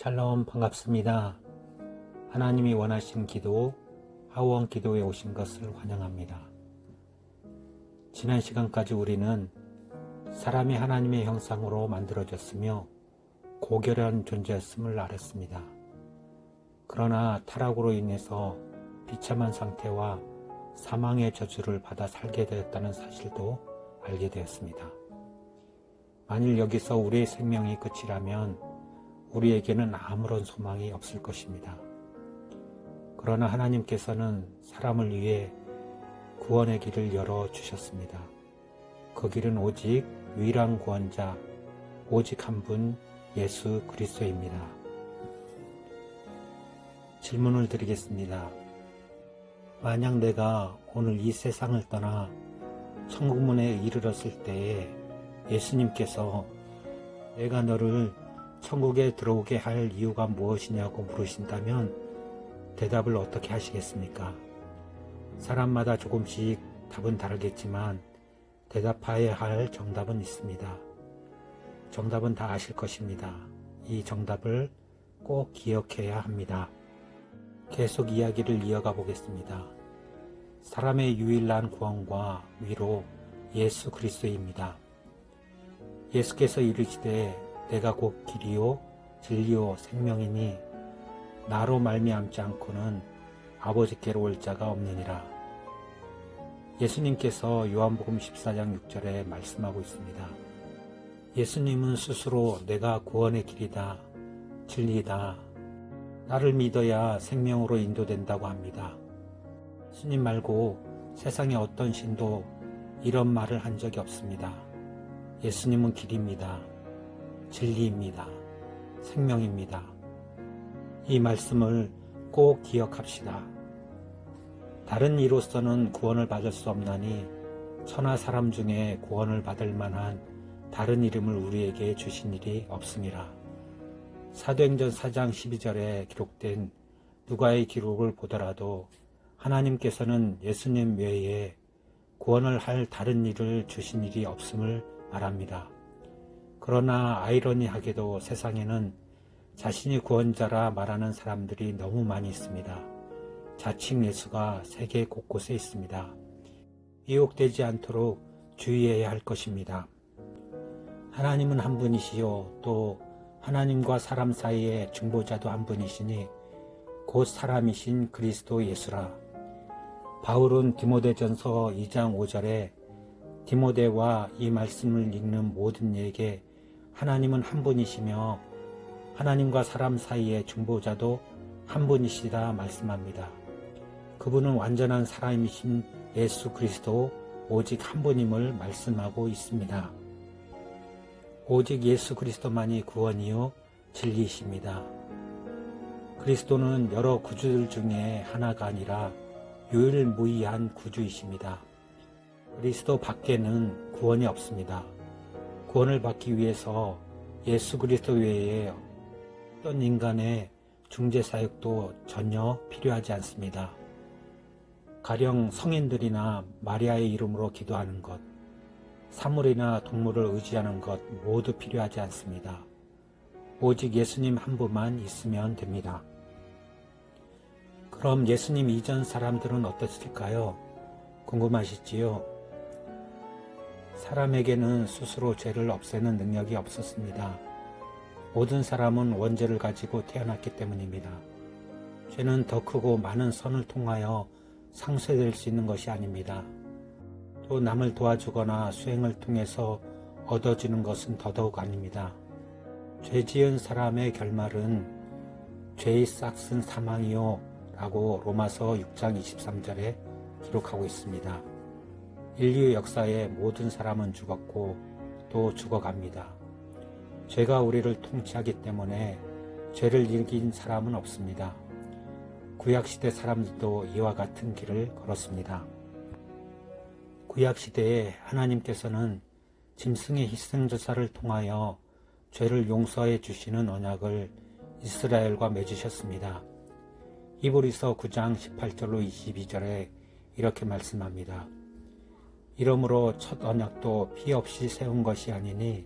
샬롬 반갑습니다. 하나님이 원하신 기도, 하원 기도에 오신 것을 환영합니다. 지난 시간까지 우리는 사람이 하나님의 형상으로 만들어졌으며 고결한 존재였음을 알았습니다. 그러나 타락으로 인해서 비참한 상태와 사망의 저주를 받아 살게 되었다는 사실도 알게 되었습니다. 만일 여기서 우리의 생명이 끝이라면 우리에게는 아무런 소망이 없을 것입니다. 그러나 하나님께서는 사람을 위해 구원의 길을 열어주셨습니다. 그 길은 오직 유일한 구원자, 오직 한 분 예수 그리스도입니다. 질문을 드리겠습니다. 만약 내가 오늘 이 세상을 떠나 천국문에 이르렀을 때에 예수님께서 내가 너를 천국에 들어오게 할 이유가 무엇이냐고 물으신다면 대답을 어떻게 하시겠습니까? 사람마다 조금씩 답은 다르겠지만 대답해야 할 정답은 있습니다. 정답은 다 아실 것입니다. 이 정답을 꼭 기억해야 합니다. 계속 이야기를 이어가 보겠습니다. 사람의 유일한 구원과 위로 예수 그리스도입니다. 예수께서 이르시되 내가 곧 길이요 진리요 생명이니 나로 말미암지 않고는 아버지께로 올 자가 없느니라. 예수님께서 요한복음 14장 6절에 말씀하고 있습니다. 예수님은 스스로 내가 구원의 길이다, 진리다, 나를 믿어야 생명으로 인도된다고 합니다. 예수님 말고 세상의 어떤 신도 이런 말을 한 적이 없습니다. 예수님은 길입니다. 진리입니다. 생명입니다. 이 말씀을 꼭 기억합시다. 다른 이로서는 구원을 받을 수 없나니 천하 사람 중에 구원을 받을 만한 다른 이름을 우리에게 주신 일이 없음이라. 사도행전 4장 12절에 기록된 누가의 기록을 보더라도 하나님께서는 예수님 외에 구원을 할 다른 일을 주신 일이 없음을 말합니다. 그러나 아이러니하게도 세상에는 자신이 구원자라 말하는 사람들이 너무 많이 있습니다. 자칭 예수가 세계 곳곳에 있습니다. 미혹되지 않도록 주의해야 할 것입니다. 하나님은 한 분이시요 또 하나님과 사람 사이의 중보자도 한 분이시니 곧 사람이신 그리스도 예수라. 바울은 디모데전서 2장 5절에 디모데와 이 말씀을 읽는 모든 이에게 하나님은 한 분이시며 하나님과 사람 사이의 중보자도 한 분이시다 말씀합니다. 그분은 완전한 사람이신 예수 그리스도 오직 한 분임을 말씀하고 있습니다. 오직 예수 그리스도만이 구원이요 진리이십니다. 그리스도는 여러 구주들 중에 하나가 아니라 유일무이한 구주이십니다. 그리스도 밖에는 구원이 없습니다. 구원을 받기 위해서 예수 그리스도 외에 어떤 인간의 중재사역도 전혀 필요하지 않습니다. 가령 성인들이나 마리아의 이름으로 기도하는 것, 사물이나 동물을 의지하는 것 모두 필요하지 않습니다. 오직 예수님 한 분만 있으면 됩니다. 그럼 예수님 이전 사람들은 어땠을까요? 궁금하시지요? 사람에게는 스스로 죄를 없애는 능력이 없었습니다. 모든 사람은 원죄를 가지고 태어났기 때문입니다. 죄는 더 크고 많은 선을 통하여 상쇄될 수 있는 것이 아닙니다. 또 남을 도와주거나 수행을 통해서 얻어지는 것은 더더욱 아닙니다. 죄 지은 사람의 결말은 죄의 싹슨 사망이요 라고 로마서 6장 23절에 기록하고 있습니다. 인류 역사의 모든 사람은 죽었고 또 죽어갑니다. 죄가 우리를 통치하기 때문에 죄를 이긴 사람은 없습니다. 구약시대 사람들도 이와 같은 길을 걸었습니다. 구약시대에 하나님께서는 짐승의 희생제사를 통하여 죄를 용서해 주시는 언약을 이스라엘과 맺으셨습니다. 히브리서 9장 18절로 22절에 이렇게 말씀합니다. 이러므로 첫 언약도 피 없이 세운 것이 아니니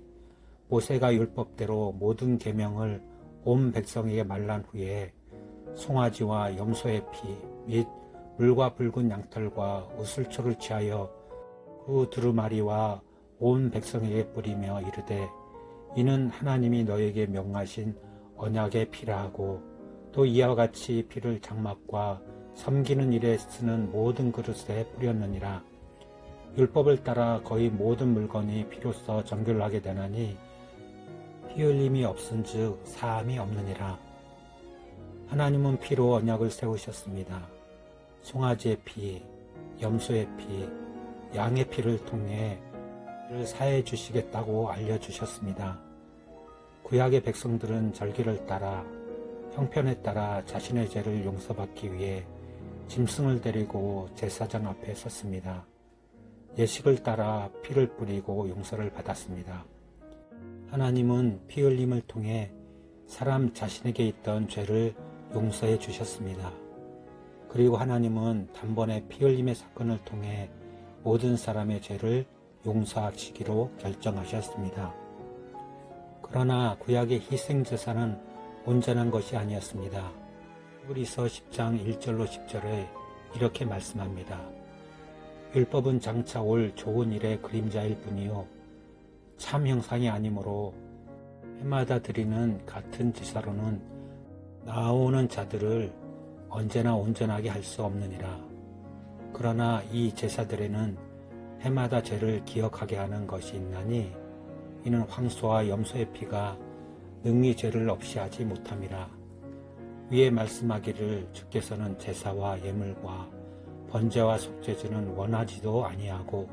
모세가 율법대로 모든 계명을 온 백성에게 말란 후에 송아지와 염소의 피 및 물과 붉은 양털과 우슬초를 취하여 그 두루마리와 온 백성에게 뿌리며 이르되 이는 하나님이 너에게 명하신 언약의 피라 하고 또 이와 같이 피를 장막과 섬기는 일에 쓰는 모든 그릇에 뿌렸느니라. 율법을 따라 거의 모든 물건이 피로써 정결하게 되나니 피 흘림이 없은즉 사함이 없느니라. 하나님은 피로 언약을 세우셨습니다. 송아지의 피, 염소의 피, 양의 피를 통해 그를 사해 주시겠다고 알려주셨습니다. 구약의 백성들은 절기를 따라 형편에 따라 자신의 죄를 용서받기 위해 짐승을 데리고 제사장 앞에 섰습니다. 예식을 따라 피를 뿌리고 용서를 받았습니다. 하나님은 피 흘림을 통해 사람 자신에게 있던 죄를 용서해 주셨습니다. 그리고 하나님은 단번에 피 흘림의 사건을 통해 모든 사람의 죄를 용서하시기로 결정하셨습니다. 그러나 구약의 희생제사는 온전한 것이 아니었습니다. 히브리서 10장 1절로 10절에 이렇게 말씀합니다. 율법은 장차 올 좋은 일의 그림자일 뿐이요 참 형상이 아니므로 해마다 드리는 같은 제사로는 나아오는 자들을 언제나 온전하게 할 수 없느니라. 그러나 이 제사들에는 해마다 죄를 기억하게 하는 것이 있나니 이는 황소와 염소의 피가 능히 죄를 없이 하지 못함이라. 위에 말씀하기를 주께서는 제사와 예물과 번제와 속죄제는 원하지도 아니하고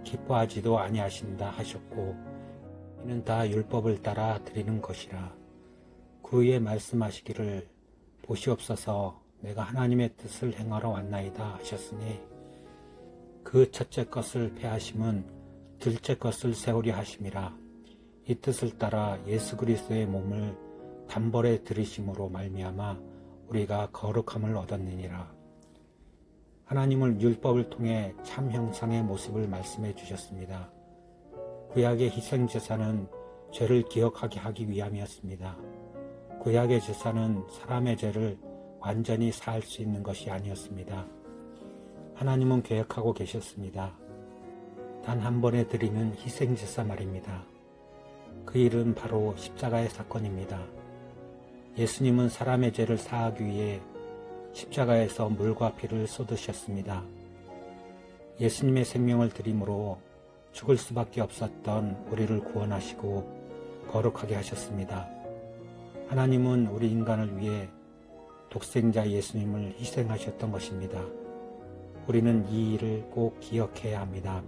기뻐하지도 아니하신다 하셨고 이는 다 율법을 따라 드리는 것이라. 그 위에 말씀하시기를 보시옵소서 내가 하나님의 뜻을 행하러 왔나이다 하셨으니 그 첫째 것을 폐하심은 둘째 것을 세우려 하심이라. 이 뜻을 따라 예수 그리스도의 몸을 단벌에 들이심으로 말미암아 우리가 거룩함을 얻었느니라. 하나님은 율법을 통해 참 형상의 모습을 말씀해 주셨습니다. 구약의 희생제사는 죄를 기억하게 하기 위함이었습니다. 구약의 제사는 사람의 죄를 완전히 사할 수 있는 것이 아니었습니다. 하나님은 계획하고 계셨습니다. 단 한 번에 드리는 희생제사 말입니다. 그 일은 바로 십자가의 사건입니다. 예수님은 사람의 죄를 사하기 위해 십자가에서 물과 피를 쏟으셨습니다. 예수님의 생명을 드림으로 죽을 수밖에 없었던 우리를 구원하시고 거룩하게 하셨습니다. 하나님은 우리 인간을 위해 독생자 예수님을 희생하셨던 것입니다. 우리는 이 일을 꼭 기억해야 합니다.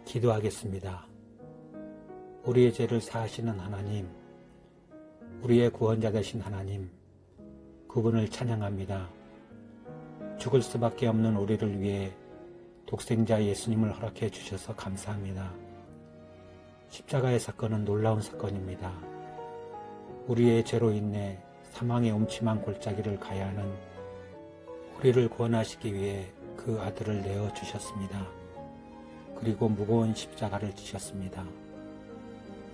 기도하겠습니다. 우리의 죄를 사하시는 하나님, 우리의 구원자 되신 하나님, 그분을 찬양합니다. 죽을 수밖에 없는 우리를 위해 독생자 예수님을 허락해 주셔서 감사합니다. 십자가의 사건은 놀라운 사건입니다. 우리의 죄로 인해 사망의 음침한 골짜기를 가야 하는 우리를 구원하시기 위해 그 아들을 내어 주셨습니다. 그리고 무거운 십자가를 지셨습니다.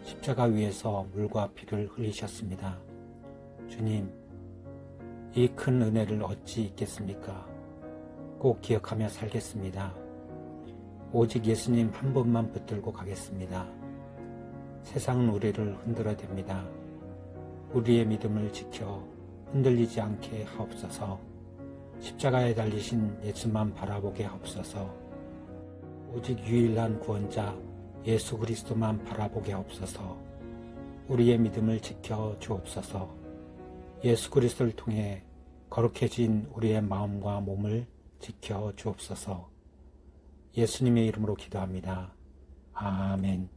십자가 위에서 물과 피를 흘리셨습니다. 주님, 이 큰 은혜를 어찌 잊겠습니까? 꼭 기억하며 살겠습니다. 오직 예수님 한 분만 붙들고 가겠습니다. 세상은 우리를 흔들어댑니다. 우리의 믿음을 지켜 흔들리지 않게 하옵소서. 십자가에 달리신 예수만 바라보게 하옵소서. 오직 유일한 구원자 예수 그리스도만 바라보게 하옵소서. 우리의 믿음을 지켜 주옵소서. 예수 그리스도를 통해 거룩해진 우리의 마음과 몸을 지켜 주옵소서. 예수님의 이름으로 기도합니다. 아멘.